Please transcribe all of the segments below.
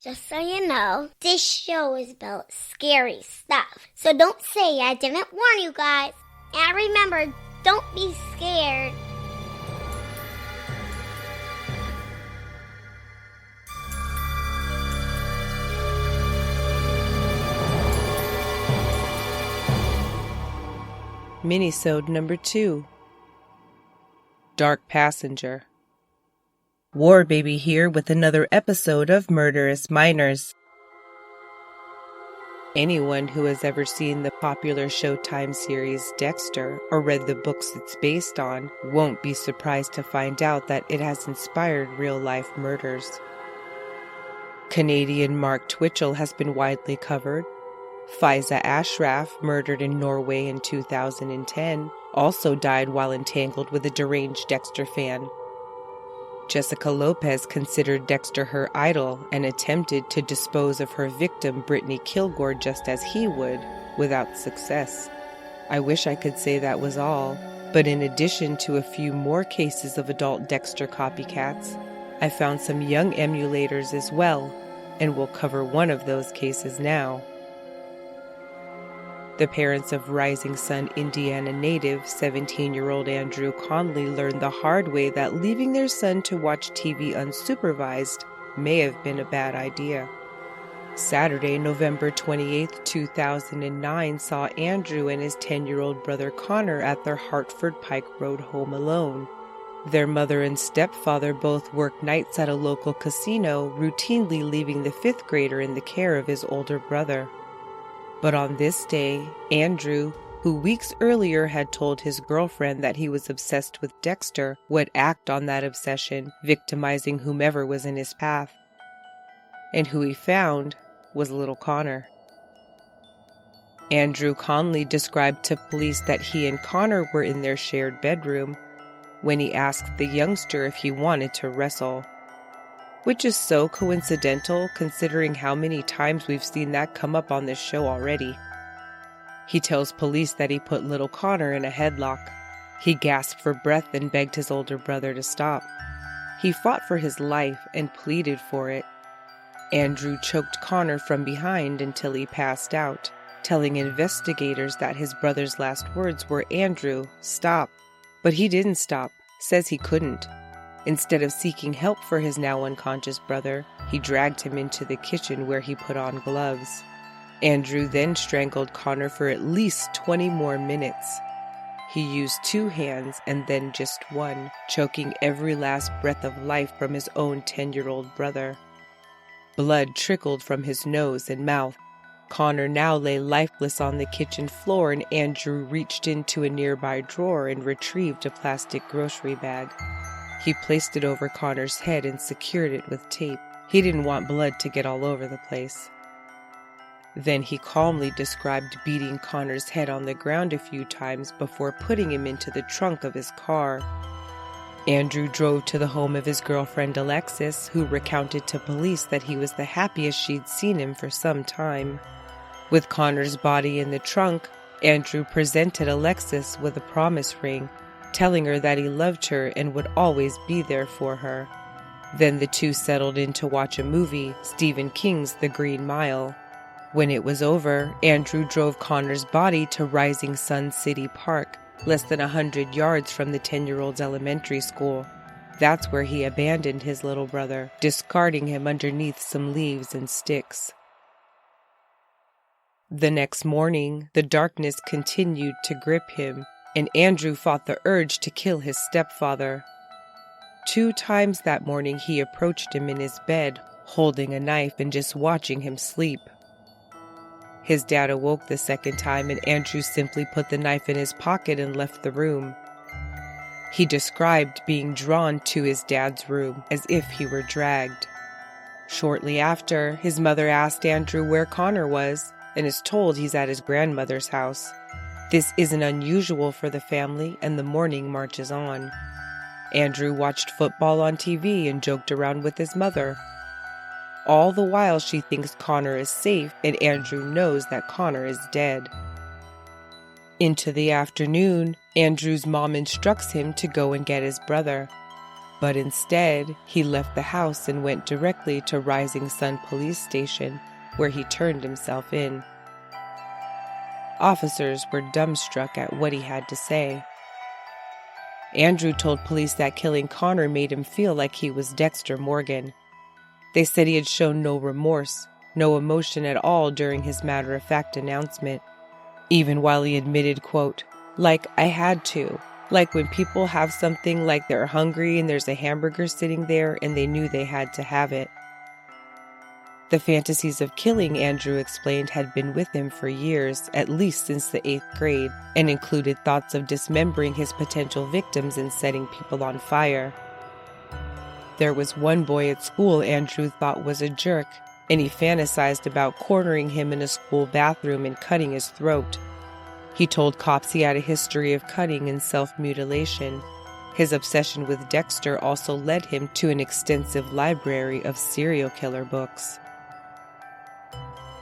Just so you know, this show is about scary stuff. So don't say I didn't warn you guys. And remember, don't be scared. Minisode number 2. Dark Passenger. War Baby here with another episode of Murderous Minors. Anyone who has ever seen the popular Showtime series Dexter or read the books it's based on won't be surprised to find out that it has inspired real-life murders. Canadian Mark Twitchell has been widely covered. Faiza Ashraf, murdered in Norway in 2010, also died while entangled with a deranged Dexter fan. Jessica Lopez considered Dexter her idol and attempted to dispose of her victim Brittany Kilgore just as he would, without success. I wish I could say that was all, but in addition to a few more cases of adult Dexter copycats, I found some young emulators as well, and we'll cover one of those cases now. The parents of Rising Sun, Indiana native 17-year-old Andrew Conley learned the hard way that leaving their son to watch TV unsupervised may have been a bad idea. Saturday, November 28, 2009 saw Andrew and his 10-year-old brother Connor at their Hartford Pike Road home alone. Their mother and stepfather both worked nights at a local casino, routinely leaving the 5th grader in the care of his older brother. But on this day, Andrew, who weeks earlier had told his girlfriend that he was obsessed with Dexter, would act on that obsession, victimizing whomever was in his path. And who he found was little Connor. Andrew Conley described to police that he and Connor were in their shared bedroom when he asked the youngster if he wanted to wrestle. Which is so coincidental considering how many times we've seen that come up on this show already. He tells police that he put little Connor in a headlock. He gasped for breath and begged his older brother to stop. He fought for his life and pleaded for it. Andrew choked Connor from behind until he passed out, telling investigators that his brother's last words were, "Andrew, stop." But he didn't stop, says he couldn't. Instead of seeking help for his now unconscious brother, he dragged him into the kitchen where he put on gloves. Andrew then strangled Connor for at least 20 more minutes. He used 2 hands and then just one, choking every last breath of life from his own 10-year-old brother. Blood trickled from his nose and mouth. Connor now lay lifeless on the kitchen floor, and Andrew reached into a nearby drawer and retrieved a plastic grocery bag. He placed it over Connor's head and secured it with tape. He didn't want blood to get all over the place. Then he calmly described beating Connor's head on the ground a few times before putting him into the trunk of his car. Andrew drove to the home of his girlfriend Alexis, who recounted to police that he was the happiest she'd seen him for some time. With Connor's body in the trunk, Andrew presented Alexis with a promise ring, telling her that he loved her and would always be there for her. Then the two settled in to watch a movie, Stephen King's The Green Mile. When it was over, Andrew drove Connor's body to Rising Sun City Park, less than 100 yards from the 10-year-old's elementary school. That's where he abandoned his little brother, discarding him underneath some leaves and sticks. The next morning, the darkness continued to grip him, and Andrew fought the urge to kill his stepfather. 2 times that morning he approached him in his bed, holding a knife and just watching him sleep. His dad awoke the second time, and Andrew simply put the knife in his pocket and left the room. He described being drawn to his dad's room as if he were dragged. Shortly after, his mother asked Andrew where Connor was, and is told he's at his grandmother's house. This isn't unusual for the family, and the morning marches on. Andrew watched football on TV and joked around with his mother. All the while she thinks Connor is safe, and Andrew knows that Connor is dead. Into the afternoon, Andrew's mom instructs him to go and get his brother. but instead he left the house and went directly to Rising Sun Police Station, where he turned himself in. Officers were dumbstruck at what he had to say. Andrew told police that killing Connor made him feel like he was Dexter Morgan. They said he had shown no remorse, no emotion at all during his matter-of-fact announcement, even while he admitted, quote, "Like I had to, like when people have something like they're hungry and there's a hamburger sitting there and they knew they had to have it." The fantasies of killing, Andrew explained, had been with him for years, at least since the 8th grade, and included thoughts of dismembering his potential victims and setting people on fire. There was one boy at school Andrew thought was a jerk, and he fantasized about cornering him in a school bathroom and cutting his throat. He told cops he had a history of cutting and self-mutilation. His obsession with Dexter also led him to an extensive library of serial killer books.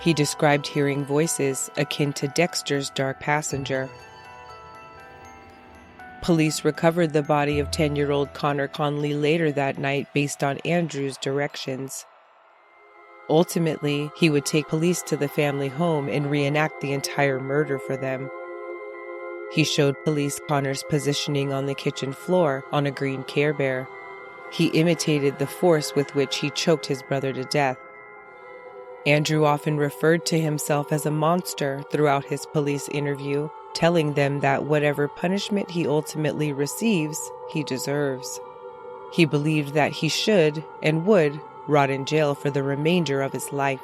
He described hearing voices akin to Dexter's dark passenger. Police recovered the body of 10-year-old Connor Conley later that night based on Andrew's directions. Ultimately, he would take police to the family home and reenact the entire murder for them. He showed police Connor's positioning on the kitchen floor on a green Care Bear. He imitated the force with which he choked his brother to death. Andrew often referred to himself as a monster throughout his police interview, telling them that whatever punishment he ultimately receives, he deserves. He believed that he should and would rot in jail for the remainder of his life.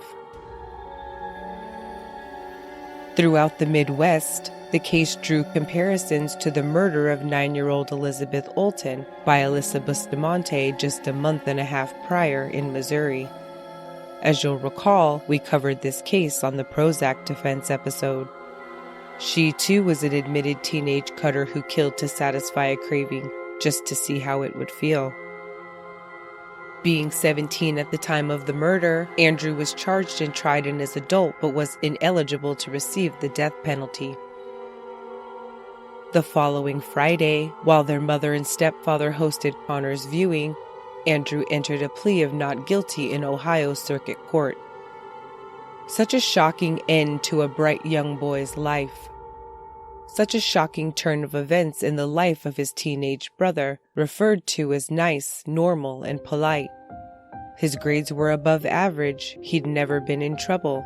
Throughout the Midwest, the case drew comparisons to the murder of 9-year-old Elizabeth Olten by Alyssa Bustamante just a month and a half prior in Missouri. As you'll recall, we covered this case on the Prozac defense episode. She too was an admitted teenage cutter who killed to satisfy a craving, just to see how it would feel. Being 17 at the time of the murder, Andrew was charged and tried as an adult but was ineligible to receive the death penalty. The following Friday, while their mother and stepfather hosted Connor's viewing, Andrew entered a plea of not guilty in Ohio Circuit Court. Such a shocking end to a bright young boy's life. Such a shocking turn of events in the life of his teenage brother, referred to as nice, normal, and polite. His grades were above average. He'd never been in trouble.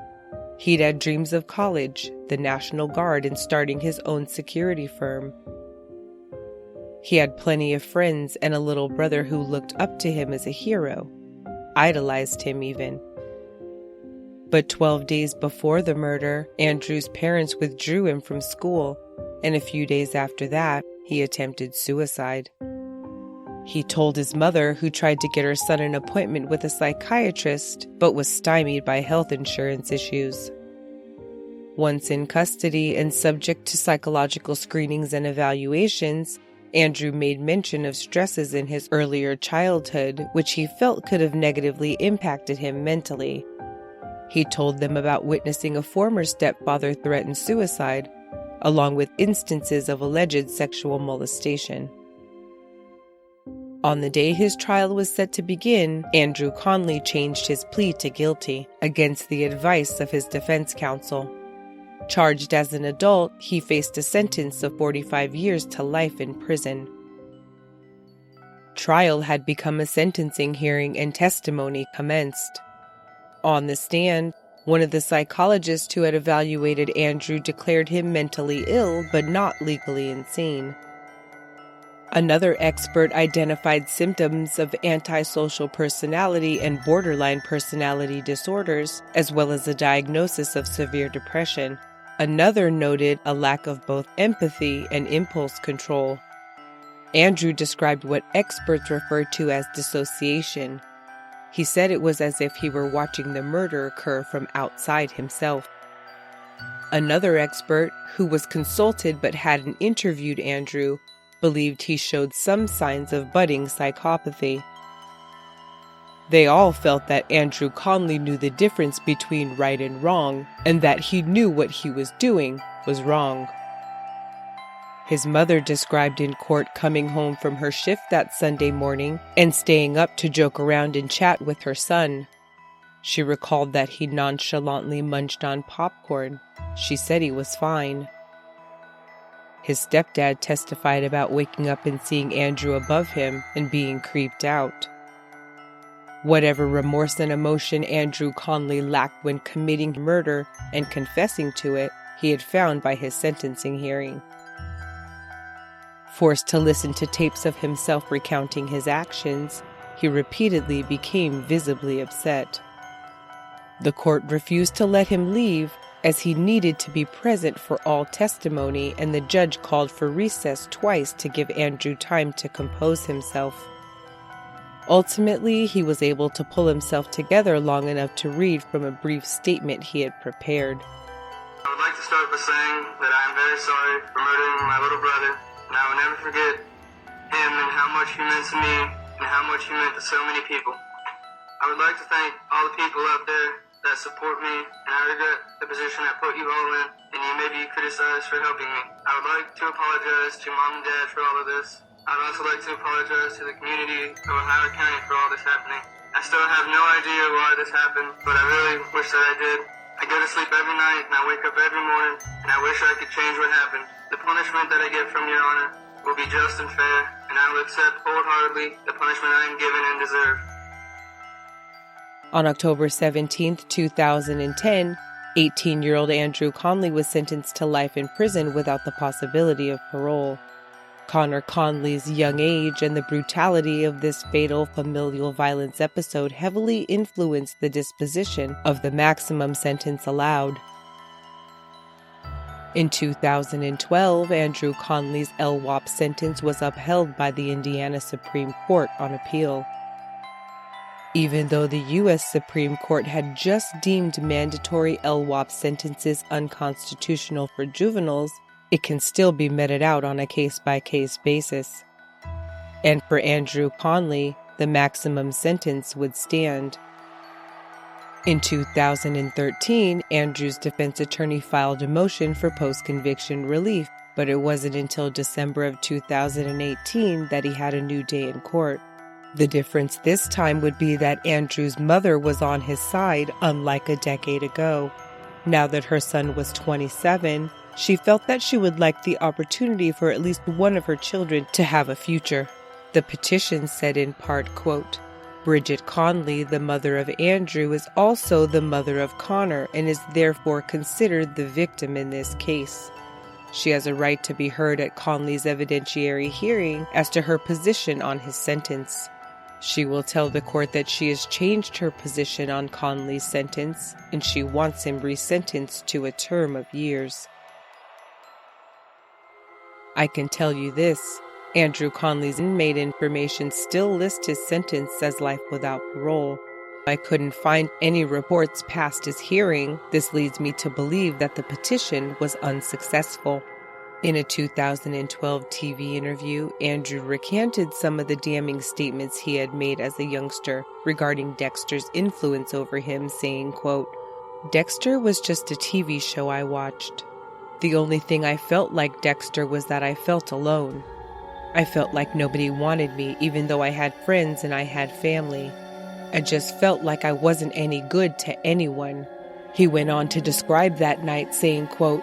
He'd had dreams of college, the National Guard, and starting his own security firm. He had plenty of friends and a little brother who looked up to him as a hero, idolized him even. But 12 days before the murder, Andrew's parents withdrew him from school, and a few days after that, he attempted suicide. He told his mother, who tried to get her son an appointment with a psychiatrist, but was stymied by health insurance issues. Once in custody and subject to psychological screenings and evaluations, Andrew made mention of stresses in his earlier childhood, which he felt could have negatively impacted him mentally. He told them about witnessing a former stepfather threaten suicide, along with instances of alleged sexual molestation. On the day his trial was set to begin, Andrew Conley changed his plea to guilty, against the advice of his defense counsel. Charged as an adult, he faced a sentence of 45 years to life in prison. Trial had become a sentencing hearing and testimony commenced. On the stand, one of the psychologists who had evaluated Andrew declared him mentally ill but not legally insane. Another expert identified symptoms of antisocial personality and borderline personality disorders, as well as a diagnosis of severe depression. Another noted a lack of both empathy and impulse control. Andrew described what experts refer to as dissociation. He said it was as if he were watching the murder occur from outside himself. Another expert, who was consulted but hadn't interviewed Andrew, believed he showed some signs of budding psychopathy. They all felt that Andrew Conley knew the difference between right and wrong, and that he knew what he was doing was wrong. His mother described in court coming home from her shift that Sunday morning and staying up to joke around and chat with her son. She recalled that he nonchalantly munched on popcorn. She said he was fine. His stepdad testified about waking up and seeing Andrew above him and being creeped out. Whatever remorse and emotion Andrew Conley lacked when committing murder and confessing to it, he had found by his sentencing hearing. Forced to listen to tapes of himself recounting his actions, he repeatedly became visibly upset. The court refused to let him leave as he needed to be present for all testimony, and the judge called for recess twice to give Andrew time to compose himself. Ultimately, he was able to pull himself together long enough to read from a brief statement he had prepared. I would like to start by saying that I am very sorry for murdering my little brother, and I will never forget him and how much he meant to me and how much he meant to so many people. I would like to thank all the people out there that support me, and I regret the position I put you all in, and you may be criticized for helping me. I would like to apologize to Mom and Dad for all of this. I would also like to apologize to the community of Ohio County for all this happening. I still have no idea why this happened, but I really wish that I did. I go to sleep every night, and I wake up every morning, and I wish I could change what happened. The punishment that I get from Your Honor will be just and fair, and I will accept wholeheartedly the punishment I am given and deserve. On October 17, 2010, 18-year-old Andrew Conley was sentenced to life in prison without the possibility of parole. Connor Conley's young age and the brutality of this fatal familial violence episode heavily influenced the disposition of the maximum sentence allowed. In 2012, Andrew Conley's LWOP sentence was upheld by the Indiana Supreme Court on appeal. Even though the U.S. Supreme Court had just deemed mandatory LWOP sentences unconstitutional for juveniles, it can still be meted out on a case-by-case basis. And for Andrew Conley, the maximum sentence would stand. In 2013, Andrew's defense attorney filed a motion for post-conviction relief, but it wasn't until December of 2018 that he had a new day in court. The difference this time would be that Andrew's mother was on his side, unlike a decade ago. Now that her son was 27, she felt that she would like the opportunity for at least one of her children to have a future. The petition said in part, quote, Bridget Conley, the mother of Andrew, is also the mother of Connor and is therefore considered the victim in this case. She has a right to be heard at Conley's evidentiary hearing as to her position on his sentence. She will tell the court that she has changed her position on Conley's sentence and she wants him resentenced to a term of years. I can tell you this, Andrew Conley's inmate information still lists his sentence as life without parole. I couldn't find any reports past his hearing. This leads me to believe that the petition was unsuccessful. In a 2012 TV interview, Andrew recanted some of the damning statements he had made as a youngster regarding Dexter's influence over him, saying, quote, Dexter was just a TV show I watched. The only thing I felt like Dexter was that I felt alone. I felt like nobody wanted me, even though I had friends and I had family. I just felt like I wasn't any good to anyone. He went on to describe that night, saying, quote,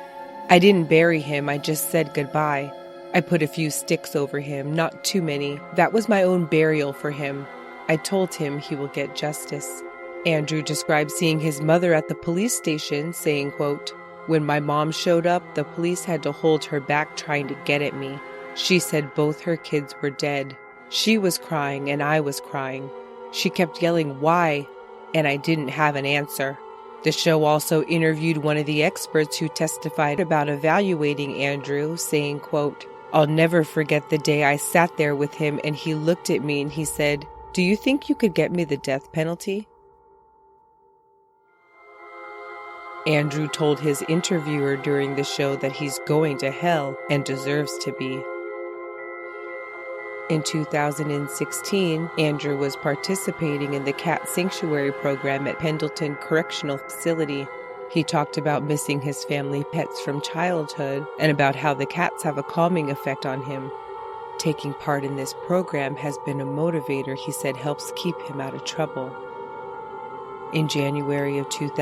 I didn't bury him, I just said goodbye. I put a few sticks over him, not too many. That was my own burial for him. I told him he will get justice. Andrew described seeing his mother at the police station, saying, quote, When my mom showed up, the police had to hold her back trying to get at me. She said both her kids were dead. She was crying and I was crying. She kept yelling, why? And I didn't have an answer. The show also interviewed one of the experts who testified about evaluating Andrew, saying, quote, I'll never forget the day I sat there with him and he looked at me and he said, Do you think you could get me the death penalty? Andrew told his interviewer during the show that he's going to hell and deserves to be. In 2016, Andrew was participating in the Cat Sanctuary program at Pendleton Correctional Facility. He talked about missing his family pets from childhood and about how the cats have a calming effect on him. Taking part in this program has been a motivator he said helps keep him out of trouble. In January of 2000,